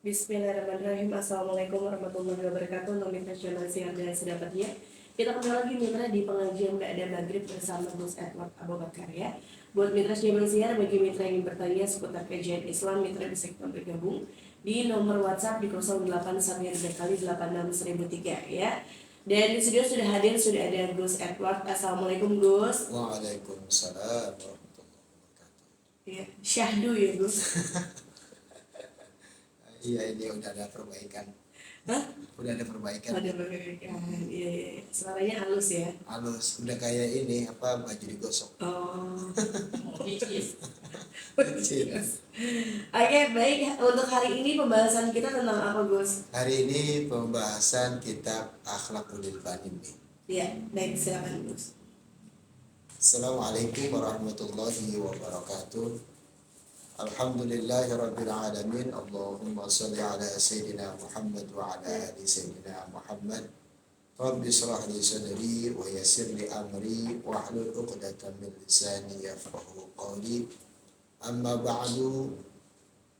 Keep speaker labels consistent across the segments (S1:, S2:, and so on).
S1: Bismillahirrahmanirrahim. Assalamualaikum warahmatullahi wabarakatuh. Untuk mitra channel siang dan sedapatnya, kita kembali lagi mitra di pengajian Ba'da Maghrib bersama Gus Edward Abu Bakar ya. Buat mitra channel siang, bagi mitra yang ingin bertanya seputar kajian Islam, mitra bisa kita bergabung di nomor WhatsApp di 0813 kali 86 1003 ya. Dan di studio sudah ada Gus Edward. Assalamualaikum Gus.
S2: Waalaikumsalam warahmatullahi wabarakatuh.
S1: Ya, syahdu ya Gus.
S2: Iya, ini udah ada perbaikan.
S1: Hah?
S2: Udah ada perbaikan.
S1: Ada perbaikan. Iya. Suaranya halus ya.
S2: Halus, udah kayak ini baju digosok.
S1: Oh.
S2: Cheers.
S1: Oke, baik. Untuk hari ini pembahasan kita tentang apa, Gus?
S2: Hari ini pembahasan kitab Akhlaqul Banin nih.
S1: Iya, baik, silakan, Gus.
S2: Assalamualaikum warahmatullahi wabarakatuh. Alhamdulillahirabbil alamin. Allahumma shalli ala sayyidina Muhammad wa ala ali sayyidina Muhammad. Rabbi shrah li sadri wa yassir li amri wa hlul 'uqdatam min lisani yafqahu qawli. Amma ba'du.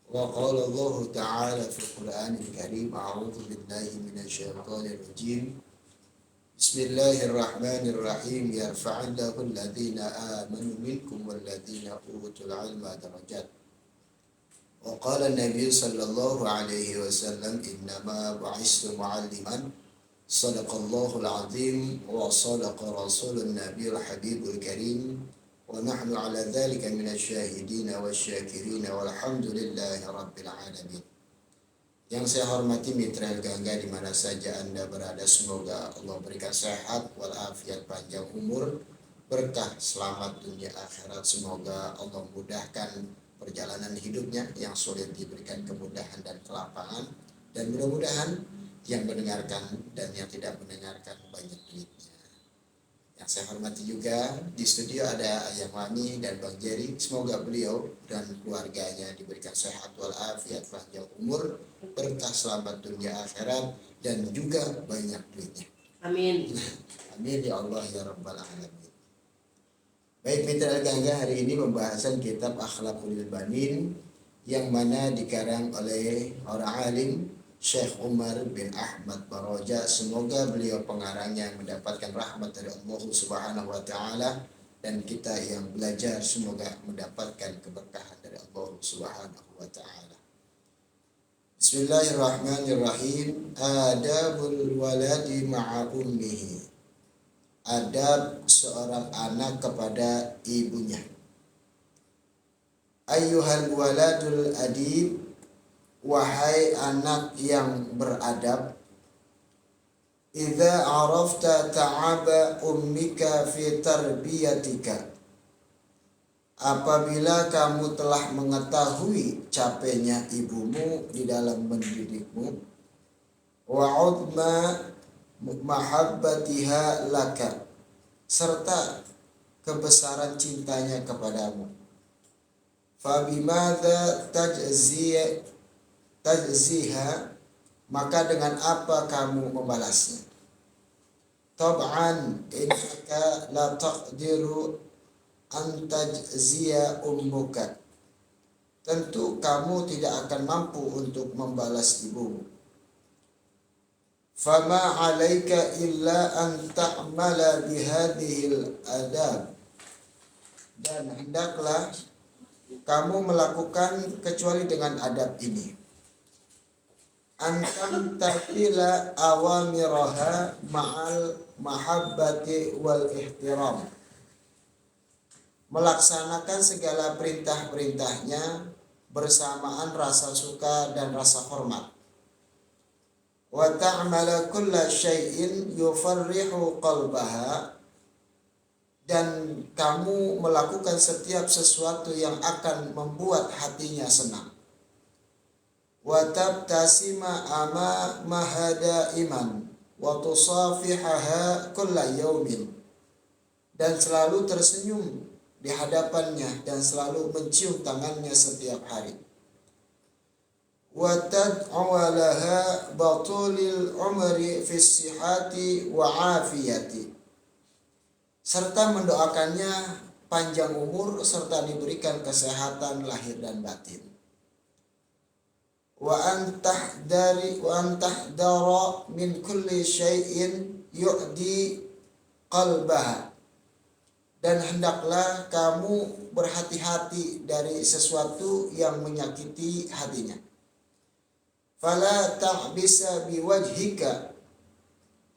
S2: Wa qala Allah ta'ala fil Qur'anil Karim, a'udzu billahi minasy syaithanir rajim. Bismillahirrahmanirrahim. Yarfa'illahu alladhina amanu minkum walladhina utul 'ilma darajat. Wa qala an-nabiy sallallahu alaihi wasallam, innama bu'istu mu'alliman. Sadaqallahul azim wa sadaqa rasulun nabiyul habibul karim. Wa nahnu ala dhalika minasy syahidin wasyakirin walhamdulillahi rabbil alamin. Yang saya hormati mitra Gangga di mana saja Anda berada, semoga Allah berikan sehat walafiat, panjang umur, berkah, selamat dunia akhirat. Semoga Allah mudahkan perjalanan hidupnya, yang sulit diberikan kemudahan dan kelapangan, dan mudah-mudahan yang mendengarkan dan yang tidak mendengarkan banyak duitnya. Yang saya hormati juga di studio ada Ayang Wani dan Bang Jerry. Semoga beliau dan keluarganya diberikan sehat walafiat, panjang umur, berkah, selamat dunia akhirat, dan juga banyak duitnya.
S1: Amin.
S2: Amin ya Allah ya Rabbal alamin. Baik mitra Gangga, hari ini pembahasan kitab Akhlaqul Banin yang mana dikarang oleh orang alim Syekh Umar bin Ahmad Baroja. Semoga beliau pengarangnya mendapatkan rahmat dari Allah Subhanahu wa taala, dan kita yang belajar semoga mendapatkan keberkahan dari Allah Subhanahu wa taala. Bismillahirrahmanirrahim. Adabul waladi ma'a ummihi. Adab seorang anak kepada ibunya. Ayyuhal waladul adib, wahai anak yang beradab. Idza arafta ta'aba ummika fi tarbiyatika, apabila kamu telah mengetahui capeknya ibumu di dalam mendidikmu, wa udma mahabbatiha laka, serta kebesaran cintanya kepadamu, fabimadza tajziha, maka dengan apa kamu membalasnya. Tab'an innaka la taqdiru an tajziya ummuka, tentu kamu tidak akan mampu untuk membalas ibumu. Fama 'alaika illa an ta'mala bihadhil adab, dan hendaklah kamu melakukan kecuali dengan adab ini. Antam tatila awamiraha ma'al mahabbati wal ihtiram, melaksanakan segala perintah-perintahnya bersamaan rasa suka dan rasa hormat. Wa ta'mala kulla syai'in yufarrihu qalbaha, dan kamu melakukan setiap sesuatu yang akan membuat hatinya senang. Wa tabtasima ama mahada iman wa tusafihaha kulla yaumin, dan selalu tersenyum di hadapannya dan selalu mencium tangannya setiap hari. Wa tad'awalaha batulil umri fis sihati wa afiyati, serta mendoakannya panjang umur serta diberikan kesehatan lahir dan batin. wa an tahdara min kulli syai'in yu'di qalbaha, dan hendaklah kamu berhati-hati dari sesuatu yang menyakiti hatinya. Fala ta'bisa biwajhika,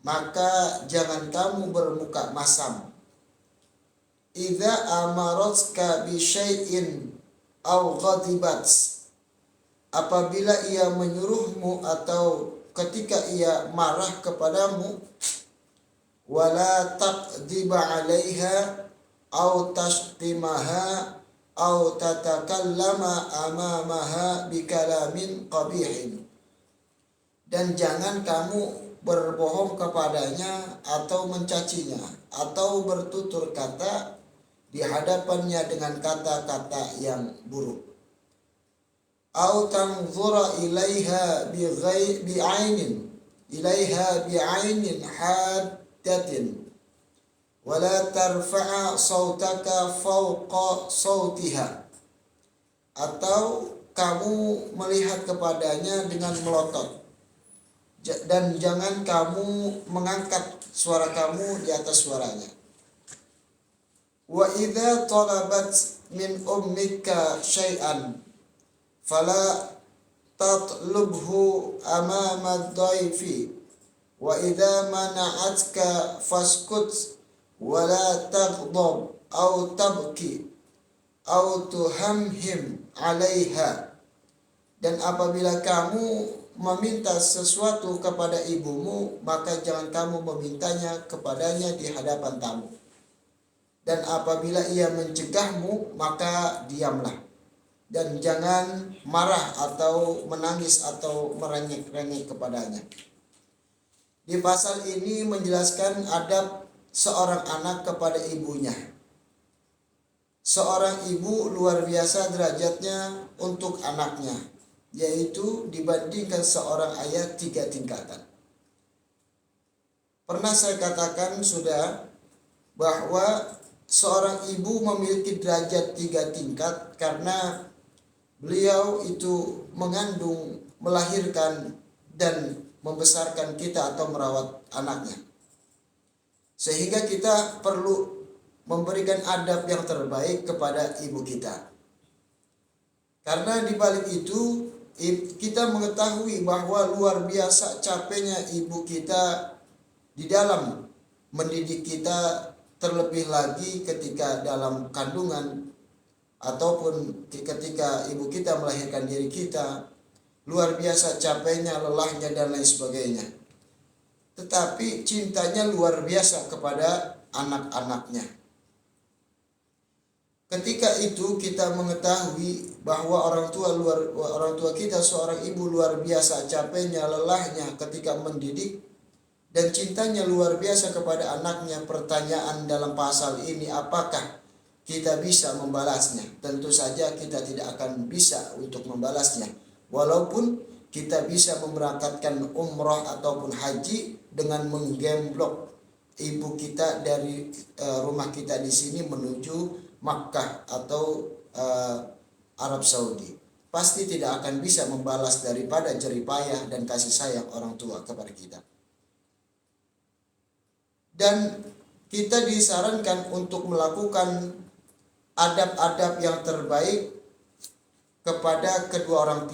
S2: maka jangan kamu bermuka masam. Idza amaratka bi syai'in aw ghadibat, apabila ia menyuruhmu atau ketika ia marah kepadamu. Wala taqdiba 'alaiha aw tashtimaha aw tatakallama amamaha bikalamin qabihin, dan jangan kamu berbohong kepadanya atau mencacinya atau bertutur kata di hadapannya dengan kata-kata yang buruk. Au tanzura ilaiha bi'ainin haddatin wala tarfa'a sautaka fawqa sautiha, atau kamu melihat kepadanya dengan melotot, dan jangan kamu mengangkat suara kamu di atas suaranya. Wa idza talabat min ummika syai'an fala tatlubhu amama dhaifi wa idza mana'atka faskut wala taghdab aw tabki aw tuhamhim 'alaiha, dan apabila kamu meminta sesuatu kepada ibumu, maka jangan kamu memintanya kepadanya di hadapan tamu. Dan apabila ia mencegahmu, maka diamlah. Dan jangan marah atau menangis atau merengek-rengek kepadanya. Di pasal ini menjelaskan adab seorang anak kepada ibunya. Seorang ibu luar biasa derajatnya untuk anaknya, yaitu dibandingkan seorang ayah 3 tingkatan. Pernah saya katakan sudah bahwa seorang ibu memiliki derajat 3 tingkat karena beliau itu mengandung, melahirkan, dan membesarkan kita atau merawat anaknya. Sehingga kita perlu memberikan adab yang terbaik kepada ibu kita. Karena di balik itu kita mengetahui bahwa luar biasa capeknya ibu kita di dalam mendidik kita, terlebih lagi ketika dalam kandungan ataupun ketika ibu kita melahirkan diri kita. Luar biasa capeknya, lelahnya, dan lain sebagainya. Tetapi cintanya luar biasa kepada anak-anaknya. Ketika itu kita mengetahui bahwa orang tua kita, seorang ibu, luar biasa capeknya, lelahnya ketika mendidik, dan cintanya luar biasa kepada anaknya. Pertanyaan dalam pasal ini, apakah kita bisa membalasnya? Tentu saja kita tidak akan bisa untuk membalasnya. Walaupun kita bisa memberangkatkan umrah ataupun haji dengan menggemblok ibu kita dari rumah kita di sini menuju Makkah atau Arab Saudi, pasti tidak akan bisa membalas daripada jerih payah dan kasih sayang orang tua kepada kita. Dan kita disarankan untuk melakukan adab-adab yang terbaik kepada kedua orang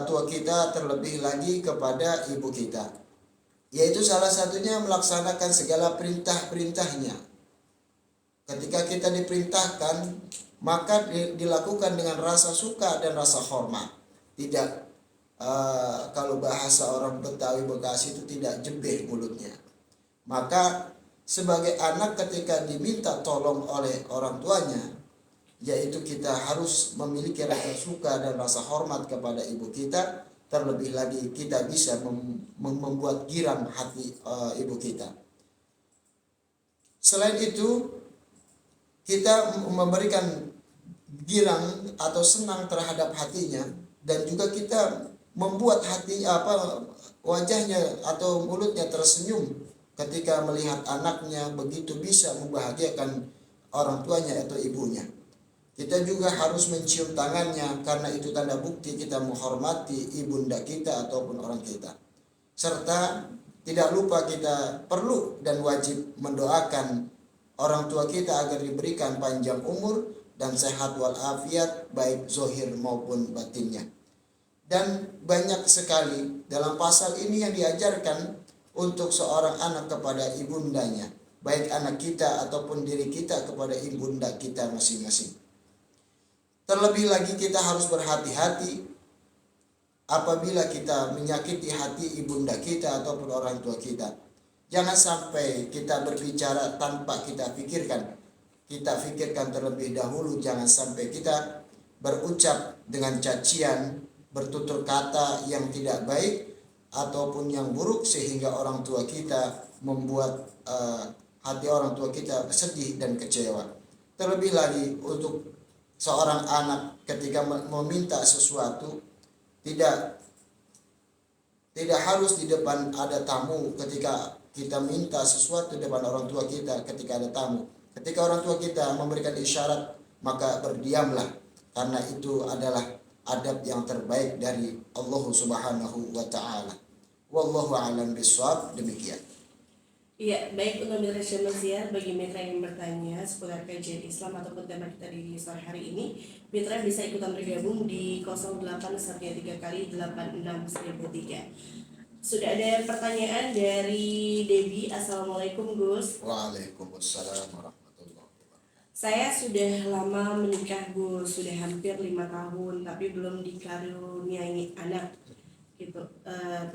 S2: tua kita, terlebih lagi kepada ibu kita, yaitu salah satunya melaksanakan segala perintah-perintahnya. Ketika kita diperintahkan, maka dilakukan dengan rasa suka dan rasa hormat. Tidak kalau bahasa orang Betawi Bekasi itu tidak jebeh mulutnya. Maka sebagai anak ketika diminta tolong oleh orang tuanya, yaitu kita harus memiliki rasa suka dan rasa hormat kepada ibu kita. Terlebih lagi kita bisa membuat girang hati ibu kita. Selain itu, kita memberikan girang atau senang terhadap hatinya, dan juga kita membuat wajahnya atau mulutnya tersenyum ketika melihat anaknya begitu bisa membahagiakan orang tuanya atau ibunya. Kita juga harus mencium tangannya karena itu tanda bukti kita menghormati ibunda kita ataupun orang kita. Serta tidak lupa kita perlu dan wajib mendoakan orang tua kita agar diberikan panjang umur dan sehat walafiat baik zohir maupun batinnya. Dan banyak sekali dalam pasal ini yang diajarkan untuk seorang anak kepada ibundanya, baik anak kita ataupun diri kita kepada ibunda kita masing-masing. Terlebih lagi kita harus berhati-hati apabila kita menyakiti hati ibunda kita ataupun orang tua kita. Jangan sampai kita berbicara tanpa kita pikirkan. Kita pikirkan terlebih dahulu, jangan sampai kita berucap dengan cacian, bertutur kata yang tidak baik ataupun yang buruk sehingga orang tua kita membuat hati orang tua kita sedih dan kecewa. Terlebih lagi untuk seorang anak ketika meminta sesuatu tidak harus di depan ada tamu. Ketika kita minta sesuatu di depan orang tua kita ketika ada tamu, ketika orang tua kita memberikan isyarat, maka berdiamlah, karena itu adalah adab yang terbaik dari Allah Subhanahu wa taala. Wallahu a'lam bishawab. Demikian.
S1: Iya, baik untuk mitra Syamsiah, bagi mitra yang bertanya seputar kajian Islam ataupun tema kita di sore hari ini, mitra bisa ikutan bergabung di 0813 kali 86003. Sudah ada pertanyaan dari Debbie. Assalamualaikum Gus.
S2: Waalaikumsalam warahmatullahi wabarakatuh.
S1: Saya sudah lama menikah Gus, sudah hampir 5 tahun, tapi belum dikaruniai anak gitu.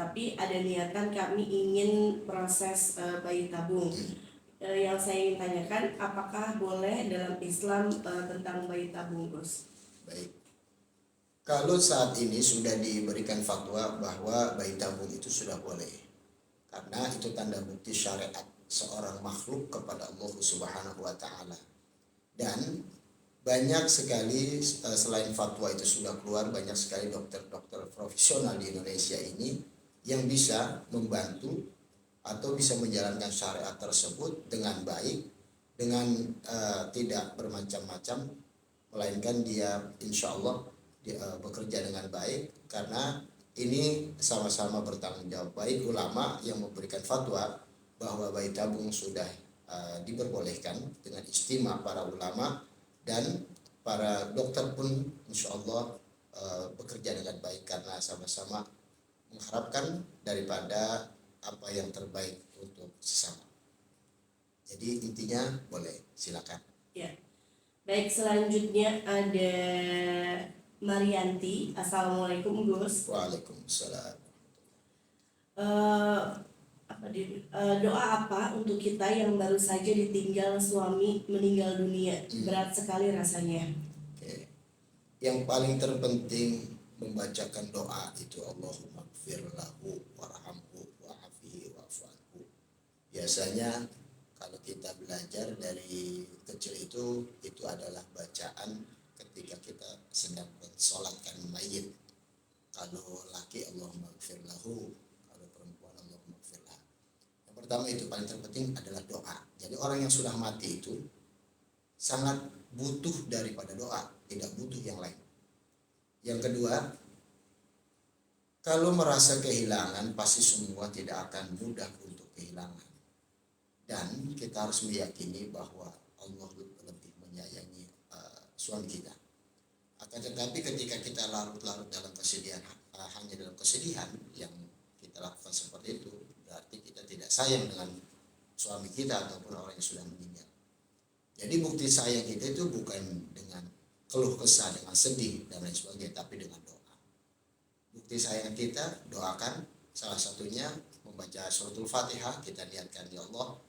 S1: Tapi ada niatan kami ingin proses bayi tabung. Yang saya ingin tanyakan, apakah boleh dalam Islam tentang bayi tabung Gus?
S2: Baik. Kalau saat ini sudah diberikan fatwa bahwa bayi tabung itu sudah boleh, karena itu tanda bukti syariat seorang makhluk kepada Allah Subhanahu wa taala. Dan banyak sekali selain fatwa itu sudah keluar, banyak sekali dokter-dokter profesional di Indonesia ini yang bisa membantu atau bisa menjalankan syariat tersebut dengan baik, dengan tidak bermacam-macam, melainkan dia insya Allah bekerja dengan baik, karena ini sama-sama bertanggung jawab. Baik ulama yang memberikan fatwa bahwa bayi tabung sudah diperbolehkan dengan istimewa para ulama, dan para dokter pun insya Allah bekerja dengan baik karena sama-sama mengharapkan daripada apa yang terbaik untuk sesama. Jadi intinya boleh, silakan.
S1: Ya. Baik, selanjutnya ada Marianti. Assalamualaikum Gus.
S2: Waalaikumsalam.
S1: Doa apa untuk kita yang baru saja ditinggal suami meninggal dunia? Berat sekali rasanya.
S2: Oke. Yang paling terpenting membacakan doa itu Allahumma gfir lahu warhamhu wa'afihi wa'fu'anhu. Biasanya kalau kita belajar dari kecil itu adalah bacaan ketika kita sedang mensolatkan mayit. Kalau laki Allahumma gfir lahu, kalau perempuan Allahumma gfir laha. Yang pertama itu paling terpenting adalah doa. Jadi orang yang sudah mati itu sangat butuh daripada doa, tidak butuh yang lain. Yang kedua, kalau merasa kehilangan, pasti semua tidak akan mudah untuk kehilangan. Dan kita harus meyakini bahwa Allah lebih menyayangi suami kita. Akan tetapi ketika kita larut-larut dalam kesedihan, hanya dalam kesedihan yang kita lakukan seperti itu, berarti kita tidak sayang dengan suami kita ataupun orang yang sudah meninggal. Jadi bukti sayang kita itu bukan dengan keluh kesah, dengan sedih dan lain sebagainya, tapi dengan doa. Bukti sayang kita, doakan. Salah satunya membaca suratul Fatihah. Kita niatkan, ya Allah,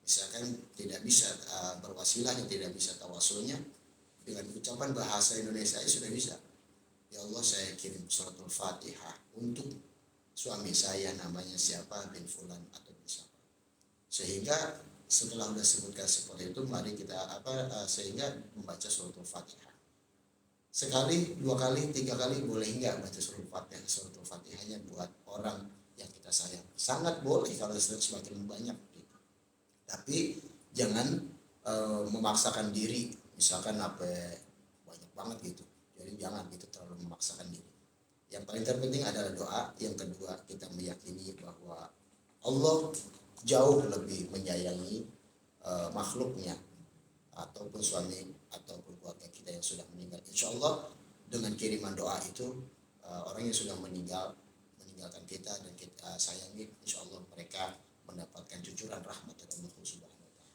S2: misalkan tidak bisa berwasilahnya, tidak bisa tawasulnya, dengan ucapan bahasa Indonesia sudah bisa. Ya Allah, saya kirim suratul Fatihah untuk suami saya, namanya siapa, bin fulan atau bin siapa. Sehingga setelah sudah sebutkan seperti itu, mari kita sehingga membaca suratul Fatihah. Sekali, 2 kali, 3 kali, boleh enggak baca suratul Fatihah? Suratul Fatihahnya buat orang yang kita sayang. Sangat boleh kalau semakin banyak. Tapi jangan memaksakan diri, misalkan banget gitu. Jadi jangan gitu terlalu memaksakan diri. Yang paling terpenting adalah doa. Yang kedua, kita meyakini bahwa Allah jauh lebih menyayangi makhluknya ataupun suami ataupun keluarga kita yang sudah meninggal. Insya Allah dengan kiriman doa itu orang yang sudah meninggalkan kita dan kita sayangi, insya Allah mereka mendapatkan cucuran rahmat dari Allah Subhanahu wa Ta'ala.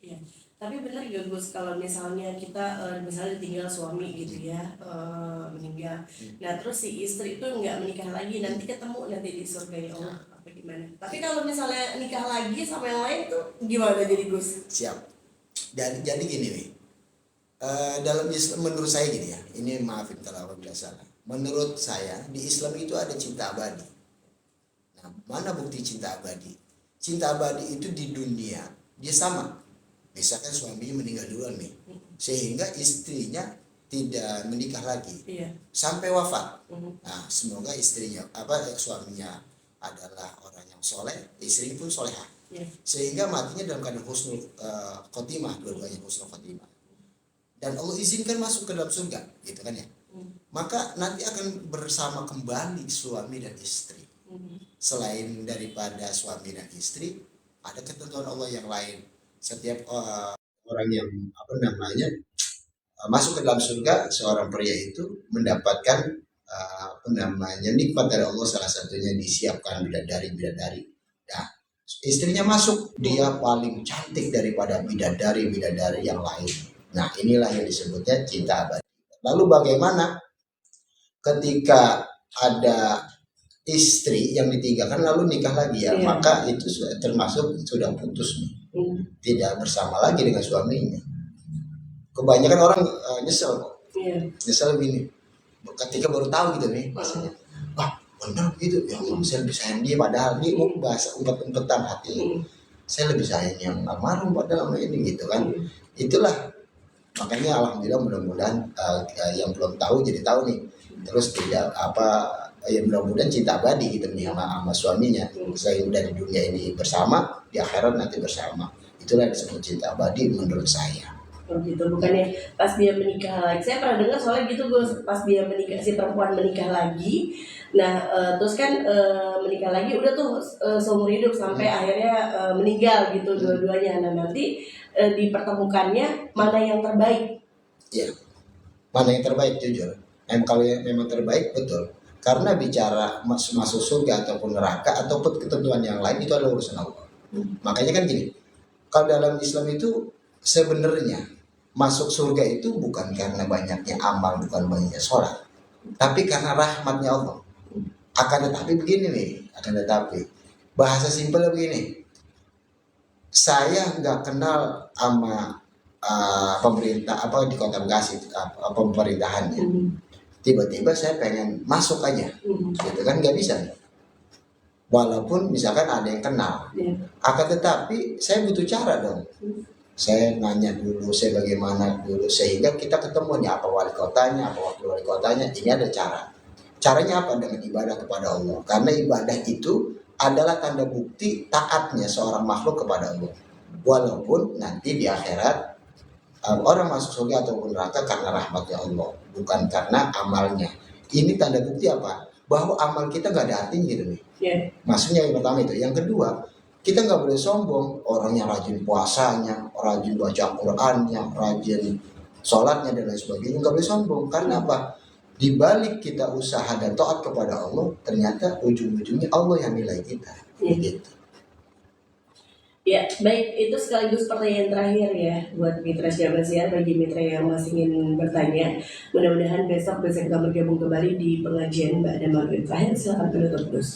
S1: Iya. Tapi benar gak Gus kalau misalnya kita misalnya tinggal suami gitu ya meninggal, nah terus si istri itu nggak menikah lagi, nanti ketemu nanti di surga ya Allah apa gimana? Tapi kalau misalnya nikah lagi sama yang lain tuh gimana jadi Gus?
S2: Siap. Jadi gini nih, dalam Islam menurut saya gini ya, ini maafin kalau apabila salah. Menurut saya di Islam itu ada cinta abadi. Nah, mana bukti cinta abadi? Cinta abadi itu di dunia dia sama. Misalkan suaminya meninggal duluan nih, sehingga istrinya tidak menikah lagi sampai wafat. Nah, semoga suaminya adalah orang yang soleh, istri pun solehah, sehingga matinya dalam keadaan husnul khotimah, dua-duanya husnul khotimah. Dan Allah izinkan masuk ke dalam surga, gitu kan ya. Maka nanti akan bersama kembali suami dan istri. Selain daripada suami dan istri, ada ketentuan Allah yang lain. Setiap orang yang masuk ke dalam surga, seorang pria itu mendapatkan nikmat dari Allah, salah satunya disiapkan bidadari. Nah, istrinya masuk, dia paling cantik daripada bidadari yang lain. Nah, inilah yang disebutnya cinta abadi. Lalu bagaimana ketika ada istri yang ditinggalkan lalu nikah lagi ya, maka itu termasuk sudah putus nih. Tidak bersama lagi dengan suaminya. Kebanyakan orang nyesel gini ketika baru tahu gitu nih maksudnya, wah benar gitu ya, saya lebih sayang dia, padahal dia mau bahasa umpet-umpetan hati, saya lebih sayang yang almarhum padahal ini gitu kan. Itulah makanya alhamdulillah mudah-mudahan yang belum tahu jadi tahu nih, terus tidak mudah-mudahan cinta abadi gitu nih sama suaminya, selain dari dunia ini bersama, di akhirat nanti bersama. Itulah yang disebut cinta abadi menurut saya.
S1: Oh gitu, bukannya pas dia menikah lagi. Saya pernah dengar soalnya gitu Gus, pas dia menikah, si perempuan menikah lagi, nah terus kan menikah lagi udah tuh seumur hidup sampai akhirnya meninggal gitu dua-duanya. Nah nanti dipertemukannya mana yang terbaik?
S2: Iya, mana yang terbaik jujur. Kalau yang memang terbaik betul. Karena bicara masuk surga ataupun neraka ataupun ketentuan yang lain itu adalah urusan Allah. Makanya kan gini, kalau dalam Islam itu sebenarnya masuk surga itu bukan karena banyaknya amal, bukan banyaknya sholat, tapi karena rahmatnya Allah. Akan tetapi bahasa simpel begini, saya nggak kenal sama pemerintah di Kota Bekasi pemerintahannya. Tiba-tiba saya pengen masuk aja, gitu kan nggak bisa. Walaupun misalkan ada yang kenal, akan tetapi saya butuh cara dong. Saya nanya dulu, saya bagaimana dulu, sehingga kita ketemu nih apa wali kotanya, apa wakil wali kotanya. Ini ada cara. Caranya apa? Dengan ibadah kepada Allah. Karena ibadah itu adalah tanda bukti taatnya seorang makhluk kepada Allah. Walaupun nanti di akhirat orang masuk surga ataupun neraka karena rahmatnya Allah, bukan karena amalnya. Ini tanda bukti apa? Bahwa amal kita nggak ada artinya gitu nih. Maksudnya yang pertama itu. Yang kedua, kita nggak boleh sombong. Orang yang rajin puasanya, rajin baca Qur'annya, rajin sholatnya dan lain sebagainya, nggak boleh sombong. Karena apa? Di balik kita usaha dan taat kepada Allah, ternyata ujung-ujungnya Allah yang nilai kita. Gitu.
S1: Ya, baik, itu sekaligus pertanyaan terakhir ya buat Mitra Syaban Siar. Bagi mitra yang masih ingin bertanya, mudah-mudahan besok bisa kita bergabung kembali di pengajian Mbak dan Maghrib. Terakhir, silakan penutup terus.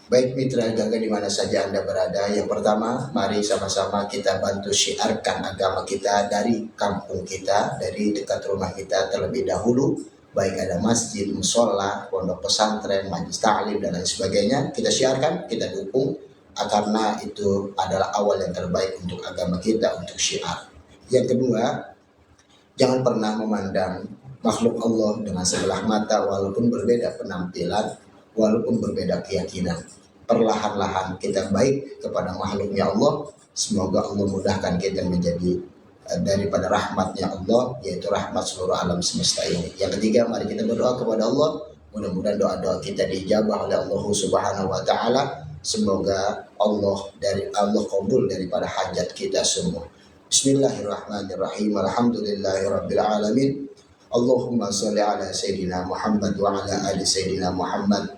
S2: Baik mitra jaga di mana saja Anda berada. Yang pertama, mari sama-sama kita bantu syiarkan agama kita dari kampung kita, dari dekat rumah kita terlebih dahulu. Baik ada masjid, musola, pondok pesantren, majelis ta'lim dan lain sebagainya. Kita syiarkan, kita dukung, karena itu adalah awal yang terbaik untuk agama kita, untuk syiar. Yang kedua, jangan pernah memandang makhluk Allah dengan sebelah mata, walaupun berbeda penampilan, walaupun berbeda keyakinan. Perlahan-lahan kita baik kepada makhluknya Allah. Semoga Allah mudahkan kita menjadi daripada rahmatnya Allah, yaitu rahmat seluruh alam semesta ini. Yang ketiga, mari kita berdoa kepada Allah, mudah-mudahan doa-doa kita dijabah oleh Allah Subhanahu wa taala. Semoga Allah kabul daripada hajat kita semua. Bismillahirrahmanirrahim. Alhamdulillahirabbil alamin. Allahumma shalli ala sayyidina Muhammad wa ala ali sayyidina Muhammad.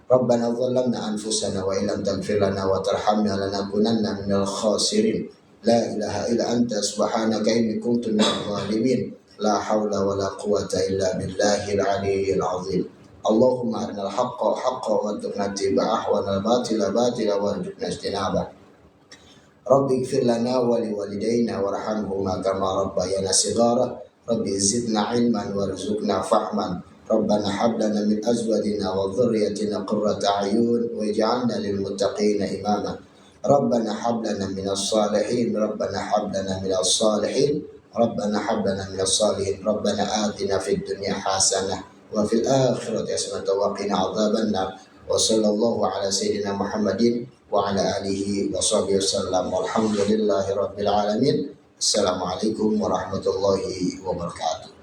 S2: Rabbana dzalamna anfusana wa illam taghfir lana wa tarhamna lanakunanna minal khasirin. La ilaha illa anta subhanaka inni kuntu minadh dhalimin. La haula wa la quwwata illa billahil aliyyil azim. Allahumma arinal haqqa haqqan warzuqna ittiba'ah wa arinal batila batila warzuqna ijtinabah. Rabbi ighfir lana wa liwalidayna warhamhuma kama rabbayana shighara. Rabbi zidna ilman warzuqna fahman. Rabbana hab lana min azwajina wa dhurriyyatina qurrata a'yun waj'alna lil muttaqina imama. Rabbana hab lana minas salihin. Rabbana hab lana minas salihin. Rabbana hab lana minas salihin. Rabbana atina fid dunya hasanah wa fil akhirati hasanah wa qina adzabannar. Wa sallallahu ala sayyidina Muhammadin wa ala alihi wa sahbihi wasallam. Walhamdulillahi rabbil alamin. Assalamualaikum warahmatullahi wabarakatuh.